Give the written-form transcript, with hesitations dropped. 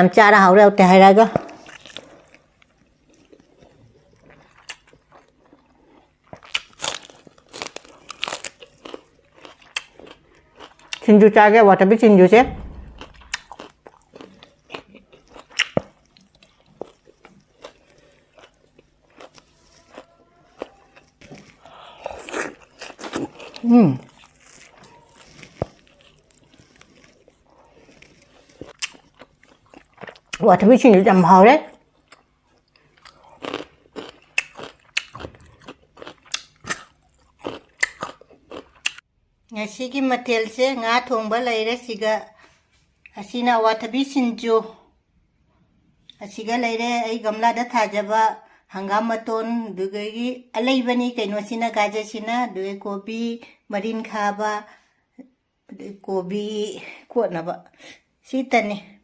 ꯃꯌꯥꯝ ꯆꯥꯔ ꯍꯥꯎꯔꯦ ꯍꯥꯎꯇꯦ ꯍꯥꯏꯔꯒ ꯁꯤꯡꯖꯨ ꯆꯥꯒꯦ ꯋꯥꯇꯕꯤ ꯁꯤꯡꯖꯨꯁꯦ 와타비 진짜 참 하래. ngasi기 마텔세 nga thongba leire siga asina 와타비 신주 asiga leire ai gamla da thajaba hangam maton dugagi aleibani kaino sina gaja sina dugai kobi marin khaba kobi ko na ba sitani